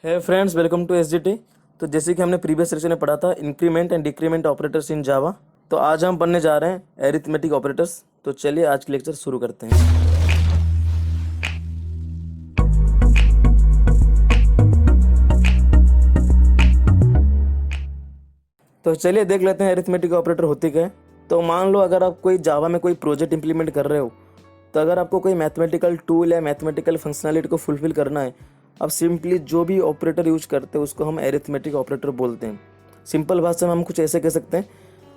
है friends, welcome to SGT. तो जैसे कि हमने प्रीवियस सेक्शन में पढ़ा था increment and decrement operators in Java, तो आज हम पढ़ने जा रहे हैं एरिथमेटिक ऑपरेटर्स। तो चलिए आज की लेक्चर शुरू करते हैं। तो चलिए देख लेते हैं एरिथमेटिक ऑपरेटर होती क्या है। तो मान लो अगर आप कोई जावा में कोई प्रोजेक्ट इंप्लीमेंट कर रहे हो, तो अगर आपको कोई मैथमेटिकल टूल या मैथमेटिकल फंक्शनैलिटी को फुलफिल करना है, अब सिंपली जो भी ऑपरेटर यूज करते हैं उसको हम एरिथमेटिक ऑपरेटर बोलते हैं। सिंपल भाषा में हम कुछ ऐसे कह सकते हैं,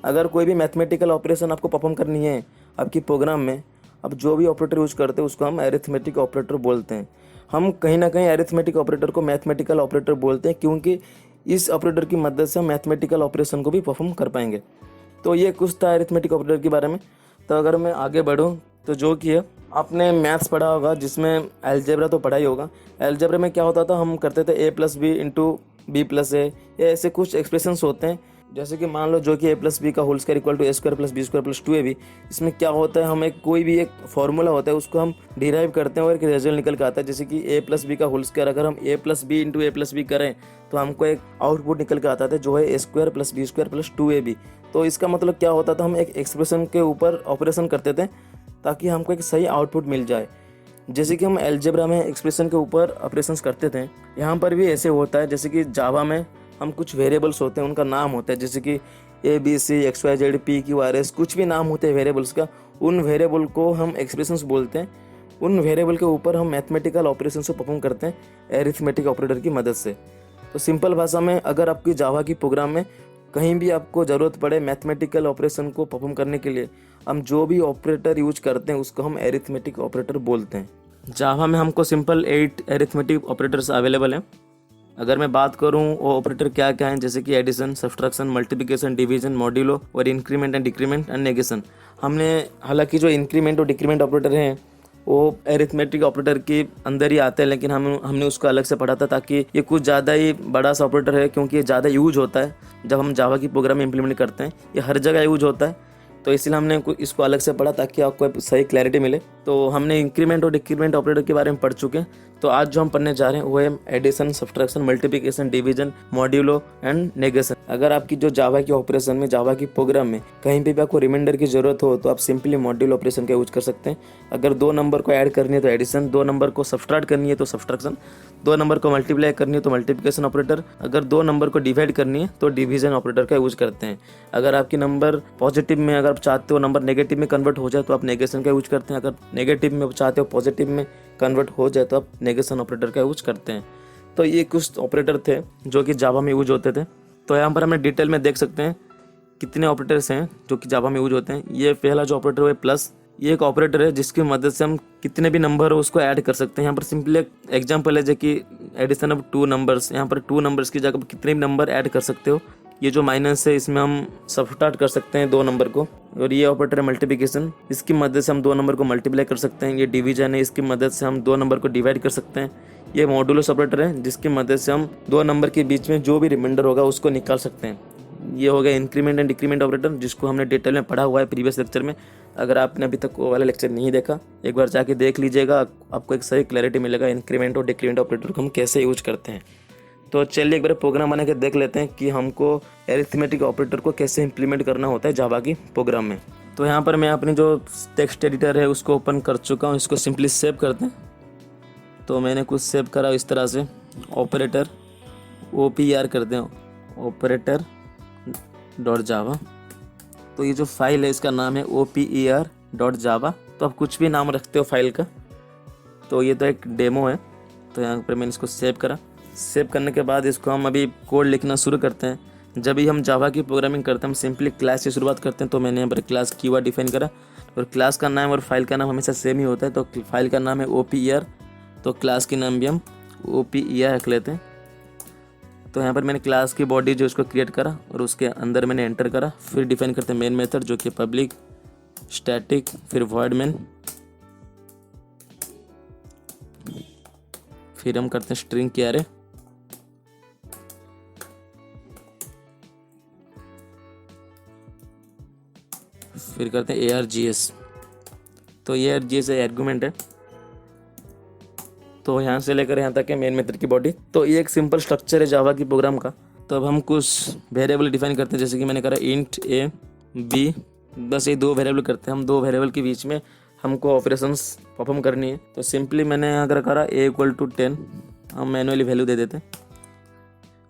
अगर कोई भी मैथमेटिकल ऑपरेशन आपको परफॉर्म करनी है आपकी प्रोग्राम में, अब जो भी ऑपरेटर यूज करते हैं उसको हम एरिथमेटिक ऑपरेटर बोलते हैं। हम कहीं ना कहीं एरिथमेटिक ऑपरेटर को मैथमेटिकल ऑपरेटर बोलते हैं, क्योंकि इस ऑपरेटर की मदद से हम मैथमेटिकल ऑपरेशन को भी परफॉर्म कर पाएंगे। तो ये कुछ था एरिथमेटिक ऑपरेटर के बारे में। तो अगर मैं आगे बढ़ूँ तो जो कि है, आपने मैथ्स पढ़ा होगा जिसमें अलजेब्रा तो पढ़ा ही होगा। अलजेब्रा में क्या होता था, हम करते थे a plus b into b plus a, या ऐसे कुछ एक्सप्रेशंस होते हैं। जैसे कि मान लो जो कि a प्लस बी का whole square equal to a square plus b square plus 2ab। इसमें क्या होता है, हम एक कोई भी एक फॉर्मूला होता है उसको हम डिराइव करते हैं और एक रिजल्ट निकल के आता है। जैसे कि a प्लस बी का होल स्क्वायर अगर हम a plus b into a plus b करें तो हमको एक आउटपुट निकल के आता था जो है a square plus b square plus 2ab। तो इसका मतलब क्या होता था, हम एक एक्सप्रेशन के ऊपर ऑपरेशन करते थे ताकि हमको एक सही आउटपुट मिल जाए। जैसे कि हम अलजेब्रा में एक्सप्रेशन के ऊपर ऑपरेशंस करते थे, यहाँ पर भी ऐसे होता है। जैसे कि जावा में हम कुछ वेरिएबल्स होते हैं, उनका नाम होता है, जैसे कि A B C X Y Z P Q R S, कुछ भी नाम होते हैं वेरिएबल्स का। उन वेरिएबल को हम एक्सप्रेशंस बोलते हैं। उन वेरिएबल के ऊपर हम मैथमेटिकल ऑपरेशंस को परफॉर्म करते हैं एरिथमेटिक ऑपरेटर की मदद से। तो सिंपल भाषा में अगर आपकी जावा की प्रोग्राम में कहीं भी आपको ज़रूरत पड़े मैथमेटिकल ऑपरेशन को परफॉर्म करने के लिए, हम जो भी ऑपरेटर यूज करते हैं उसको हम एरिथमेटिक ऑपरेटर बोलते हैं। जावा में हमको सिंपल 8 एरिथमेटिक ऑपरेटर्स अवेलेबल हैं। अगर मैं बात करूं वो ऑपरेटर क्या क्या हैं, जैसे कि addition, subtraction, multiplication, division, modulo और increment and decrement and negation. हमने हालांकि जो इंक्रीमेंट और डिक्रीमेंट ऑपरेटर हैं वो एरिथमेटिक ऑपरेटर के अंदर ही आते हैं, लेकिन हमने उसको अलग से पढ़ा था ताकि ये कुछ ज़्यादा ही बड़ा सा ऑपरेटर है, क्योंकि ये ज़्यादा यूज होता है जब हम जावा की प्रोग्राम इम्प्लीमेंट करते हैं। ये हर जगह यूज होता है, तो इसलिए हमने इसको अलग से पढ़ा ताकि आपको सही क्लैरिटी मिले। तो हमने इंक्रीमेंट और डिक्रीमेंट ऑपरेटर के बारे में पढ़ चुके हैं। तो आज जो हम पढ़ने जा रहे हैं वो है addition, subtraction, multiplication, division, modulo and negation. अगर आपकी जो जावा की ऑपरेशन में, जावा की प्रोग्राम में कहीं पे भी आपको रिमाइंडर की जरूरत हो तो आप सिंपली मॉड्यूल ऑपरेशन का यूज कर सकते हैं। अगर 2 नंबर को ऐड करनी है तो एडिशन, 2 नंबर को सब्ट्रैक्ट करनी है तो सब्ट्रैक्शन, 2 नंबर को मल्टीप्लाई करनी है तो मल्टीप्लिकेशन ऑपरेटर, अगर 2 नंबर को डिवाइड करनी है तो डिवीजन ऑपरेटर का यूज करते हैं। अगर आपकी नंबर पॉजिटिव में, अगर आप चाहते हो नंबर नेगेटिव में कन्वर्ट हो जाए तो आप नेगेशन का यूज करते हैं। अगर नेगेटिव में चाहते हो पॉजिटिव में कन्वर्ट हो जाए तो आप नेगेशन ऑपरेटर का यूज करते हैं। तो ये कुछ ऑपरेटर थे जो कि जावा में यूज होते थे। तो यहाँ पर हमें डिटेल में देख सकते हैं कितने ऑपरेटर्स हैं जो कि जावा में यूज होते हैं। ये पहला जो ऑपरेटर है प्लस, ये एक ऑपरेटर है जिसकी मदद से हम कितने भी नंबर हो उसको ऐड कर सकते हैं। यहाँ पर सिंपली एक एग्जांपल है जो कि एडिशन ऑफ 2 नंबर्स। यहाँ पर 2 नंबर्स की जगह कितने भी नंबर ऐड कर सकते हो। ये जो माइनस है इसमें हम सब्ट्रैक्ट कर सकते हैं 2 नंबर को। और ये ऑपरेटर है मल्टीप्लिकेशन, इसकी मदद से हम 2 नंबर को मल्टीप्लाई कर सकते हैं। ये डिवीजन है, इसकी मदद से हम 2 नंबर को डिवाइड कर सकते हैं। ये मॉड्यूलस ऑपरेटर है जिसकी मदद से हम 2 नंबर के बीच में जो भी रिमाइंडर होगा उसको निकाल सकते हैं। ये हो गया इंक्रीमेंट एंड डिक्रीमेंट ऑपरेटर, जिसको हमने डिटेल में पढ़ा हुआ है प्रीवियस लेक्चर में। अगर आपने अभी तक वो वाला लेक्चर नहीं देखा, एक बार जाके देख लीजिएगा, आपको एक सही क्लैरिटी मिलेगा इंक्रीमेंट और डिक्रीमेंट ऑपरेटर को हम कैसे यूज करते हैं। तो चलिए एक बार प्रोग्राम बना के देख लेते हैं कि हमको एरिथमेटिक ऑपरेटर को कैसे इंप्लीमेंट करना होता है जावा की प्रोग्राम में। तो यहाँ पर मैं अपनी जो टेक्स्ट एडिटर है उसको ओपन कर चुका हूँ, इसको सिंपली सेव करते हैं। तो मैंने कुछ सेव करा इस तरह से, ऑपरेटर OPER करते हैं, ऑपरेटर डॉट जावा। तो ये जो फाइल है इसका नाम है OPER डॉट जावा। तो आप कुछ भी नाम रखते हो फाइल का। तो ये तो एक डेमो है, तो यहाँ पर मैंने इसको सेव करा। सेव करने के बाद इसको हम अभी कोड लिखना शुरू करते हैं। जब भी हम जावा की प्रोग्रामिंग करते हैं हम सिंपली क्लास से शुरुआत करते हैं। तो मैंने यहाँ पर क्लास कीवर्ड डिफाइन करा, और क्लास का नाम और फाइल का नाम हमेशा सेम ही होता है। तो फाइल का नाम है OPER, तो क्लास के नाम भी हम OPER रख लेते हैं। तो यहाँ पर मैंने क्लास की बॉडी जो उसको क्रिएट करा और उसके अंदर मैंने एंटर करा। फिर डिफाइन करते हैं मेन मेथड जो कि पब्लिक स्टैटिक, फिर वॉइड मेन, फिर हम करते हैं स्ट्रिंग की अरे, फिर करते हैं ARGS। तो ये ARGS आर्गुमेंट है। तो यहाँ से लेकर यहाँ तक है मेन मेथड की बॉडी। तो ये एक सिंपल स्ट्रक्चर है जावा की प्रोग्राम का। तो अब हम कुछ वेरिएबल डिफाइन करते हैं, जैसे कि मैंने करा इंट ए बी, बस ये 2 वेरिएबल करते हैं हम। 2 वेरिएबल के बीच में हमको ऑपरेशंस परफॉर्म करनी है। तो सिंपली मैंने अगर करा ए इक्वल टू 10, हम मैनुअली वैल्यू दे देते हैं,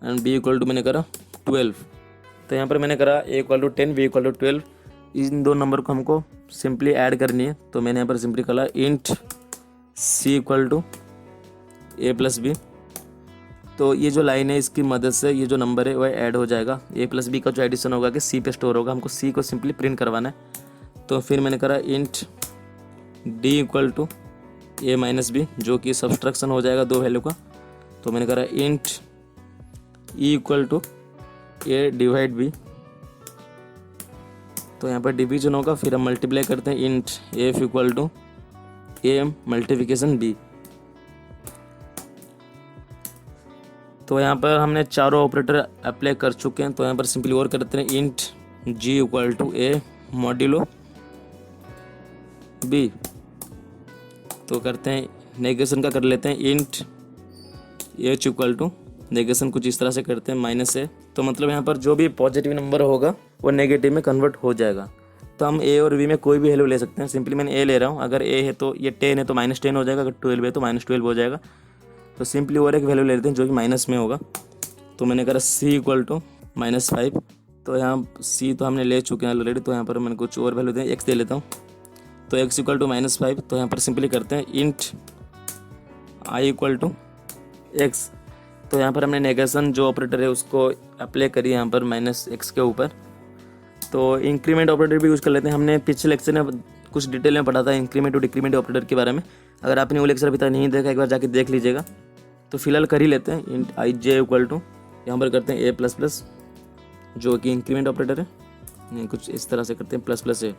एंड बी इक्वल टू मैंने करा 12। तो यहाँ पर मैंने करा a equal to 10, b equal to 12, इन 2 नंबर को हमको सिंपली ऐड करनी है। तो मैंने यहाँ पर सिंपली करा int c equal to a plus b. तो ये जो लाइन है इसकी मदद से ये जो नंबर है वह ऐड हो जाएगा। ए प्लस बी का जो एडिशन होगा कि सी पे स्टोर होगा, हमको सी को सिंपली प्रिंट करवाना है। तो फिर मैंने करा int d equal to a minus b, जो कि सब्सट्रैक्शन हो जाएगा 2 वैल्यू का। तो मैंने करा int e equal to a divide b. तो यहाँ पर डिवीजन होगा, फिर हम मल्टीप्लाई करते हैं int f equal to a multiplication b. तो यहाँ पर हमने चारों ऑपरेटर अप्लाई कर चुके हैं। तो यहाँ पर सिंपली और करते हैं int g equal to a modulo b. तो करते हैं नेगेशन का, कर लेते हैं int h equal to, negation कुछ इस तरह से करते हैं माइनस ए। तो मतलब यहाँ पर जो भी पॉजिटिव नंबर होगा वो नेगेटिव में कन्वर्ट हो जाएगा। तो हम ए और बी में कोई भी वैल्यू ले सकते हैं। सिंपली मैंने ए ले रहा हूँ, अगर ए है तो ये 10 है तो -10 हो जाएगा, अगर 12 है तो -12 हो जाएगा। तो सिंपली और एक वैल्यू ले लेते हैं जो कि माइनस में होगा। तो मैंने करा सी इक्वल टू -5। तो यहाँ सी तो हमने ले चुके हैं ऑलरेडी, तो यहाँ पर मैंने कुछ और वैल्यू दें, एक्स दे लेता हूँ। तो एक्स इक्वल टू -5। तो यहाँ पर सिंपली करते हैं int i equal to x. तो यहाँ पर हमने नेगेशन जो ऑपरेटर है उसको अप्लाई करी यहाँ पर -x के ऊपर। तो इंक्रीमेंट ऑपरेटर भी यूज़ कर लेते हैं। हमने पिछले लेक्चर में कुछ डिटेल में पढ़ा था इंक्रीमेंट और डिक्रीमेंट ऑपरेटर के बारे में। अगर आपने वो लेक्चर अभी तक नहीं देखा, एक बार जाके देख लीजिएगा। तो फिलहाल कर ही लेते हैं int i j equal to, यहाँ पर करते हैं ए प्लस प्लस, जो कि इंक्रीमेंट ऑपरेटर है, नहीं कुछ इस तरह से करते हैं प्लस प्लस ए।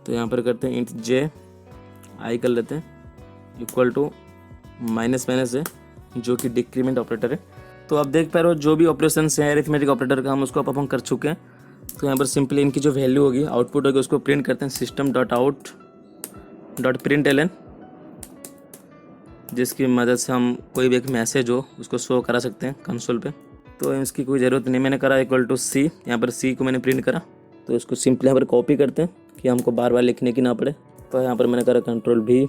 तो यहाँ पर करते हैं इंट जे आई कर लेते हैं इक्वल टू माइनस माइनस है, जो कि डिक्रीमेंट ऑपरेटर है। तो आप देख पा रहे हो जो भी ऑपरेशन हैं अरिथमेटिक ऑपरेटर का हम उसको परफॉर्म कर चुके हैं। तो यहाँ पर सिंपली इनकी जो वैल्यू होगी, आउटपुट होगी, उसको प्रिंट करते हैं system dot out dot print l n, जिसकी मदद से हम कोई भी एक मैसेज हो उसको शो करा सकते हैं कंसोल पे। तो इसकी कोई ज़रूरत नहीं, मैंने करा इक्वल टू सी, यहाँ पर सी को मैंने प्रिंट करा। तो इसको सिंपली यहाँ पर कॉपी करते हैं कि हमको बार बार लिखने की ना पड़े। तो यहाँ पर मैंने करा कंट्रोल भी,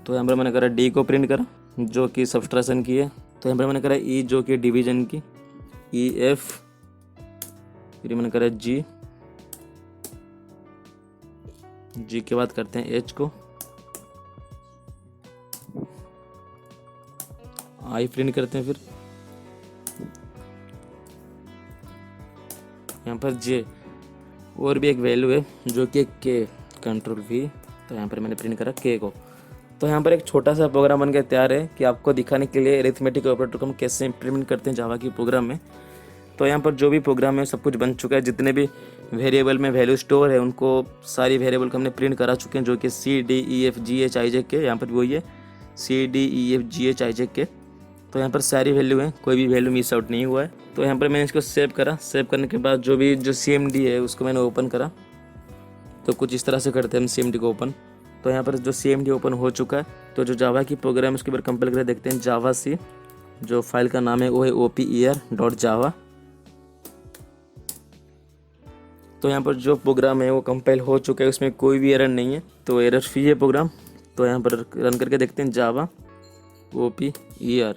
तो यहाँ पर मैंने करा डी को प्रिंट करा जो कि सब्सट्रैक्शन की है। तो यहाँ पर मैंने करा ई जो कि डिवीजन की, ई एफ, फिर मैंने करा जी, जी के बाद करते हैं एच को, आई प्रिंट करते हैं, फिर यहाँ पर जे और भी एक वैल्यू है जो कि के, कंट्रोल वी। तो यहाँ पर मैंने प्रिंट करा के को। तो यहाँ पर एक छोटा सा प्रोग्राम बन के तैयार है कि आपको दिखाने के लिए अरिथमेटिक ऑपरेटर को हम कैसे इंप्लीमेंट करते हैं जावा की प्रोग्राम में। तो यहाँ पर जो भी प्रोग्राम है सब कुछ बन चुका है, जितने भी वेरिएबल में वैल्यू स्टोर है उनको सारी वेरिएबल को हमने प्रिंट करा चुके हैं, जो कि c d e f g h i j k, यहाँ पर वही है c d e f g h i j k. तो यहाँ पर सारी वैल्यू है, कोई भी वैल्यू मिस आउट नहीं हुआ है। तो यहाँ पर मैंने इसको सेव करा, सेव करने के बाद जो भी जो CMD है उसको मैंने ओपन करा। तो कुछ इस तरह से करते हैं हम CMD को ओपन। तो यहाँ पर जो CMD ओपन हो चुका है, तो जो जावा की प्रोग्राम उसके ऊपर कंपाइल करके देखते हैं। जावा सी जो फाइल का नाम है वो है oper.java। तो यहाँ पर जो प्रोग्राम है वो कंपाइल हो चुका है, उसमें कोई भी एरर नहीं है, तो एरर फ्री है प्रोग्राम। तो यहाँ पर रन करके देखते हैं जावा oper।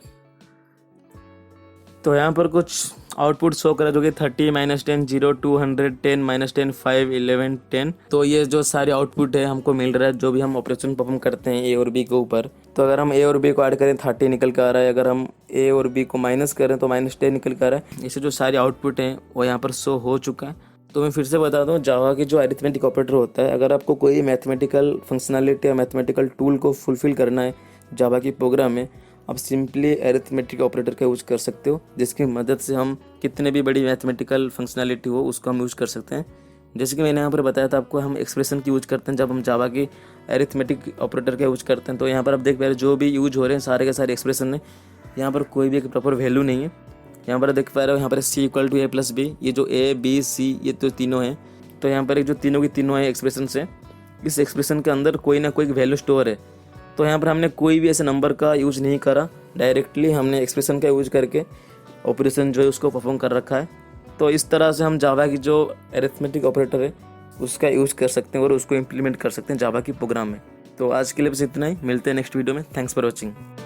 तो यहाँ पर कुछ आउटपुट शो करा जो कि 30 -10 0 200 10 -10 5 11 10। तो ये जो सारे आउटपुट है हमको मिल रहा है जो भी हम ऑपरेशन परफॉर्म करते हैं ए और बी के ऊपर। तो अगर हम ए और बी को ऐड करें 30 निकल कर आ रहा है, अगर हम ए और बी को माइनस करें तो -10 निकल कर आ रहा है। इससे जो सारे आउटपुट हैं वो यहाँ पर शो हो चुका है। तो मैं फिर से बता दूं, जावा की जो अरिथमेटिक ऑपरेटर होता है, अगर आपको कोई मैथमेटिकल फंक्शनैलिटी या मैथमेटिकल टूल को फुलफिल करना है जावा की प्रोग्राम में, आप सिंपली अरिथमेटिक ऑपरेटर का यूज कर सकते हो, जिसकी मदद से हम कितने भी बड़ी मैथमेटिकल फंक्शनैलिटी हो उसको हम यूज कर सकते हैं। जैसे कि मैंने यहाँ पर बताया था आपको, हम एक्सप्रेशन की यूज करते हैं जब हम जावा की अरिथमेटिक ऑपरेटर का यूज करते हैं। तो यहाँ पर आप देख पा रहे जो भी यूज हो रहे हैं सारे के सारे एक्सप्रेशन है, यहाँ पर कोई भी एक प्रॉपर वैल्यू नहीं है। यहाँ पर देख पा रहे हो, यहाँ पर c equal to a plus b, ये जो ए बी सी ये तो तीनों हैं। तो यहाँ पर एक जो तीनों की तीनों है एक्सप्रेशन से, इस एक्सप्रेशन के अंदर कोई ना कोई वैल्यू स्टोर है। तो यहाँ पर हमने कोई भी ऐसे नंबर का यूज़ नहीं करा, डायरेक्टली हमने एक्सप्रेशन का यूज़ करके ऑपरेशन जो है उसको परफॉर्म कर रखा है। तो इस तरह से हम जावा की जो अरिथमेटिक ऑपरेटर है उसका यूज़ कर सकते हैं और उसको इम्प्लीमेंट कर सकते हैं जावा की प्रोग्राम में। तो आज के लिए बस इतना ही, मिलते हैं नेक्स्ट वीडियो में। Thanks for watching.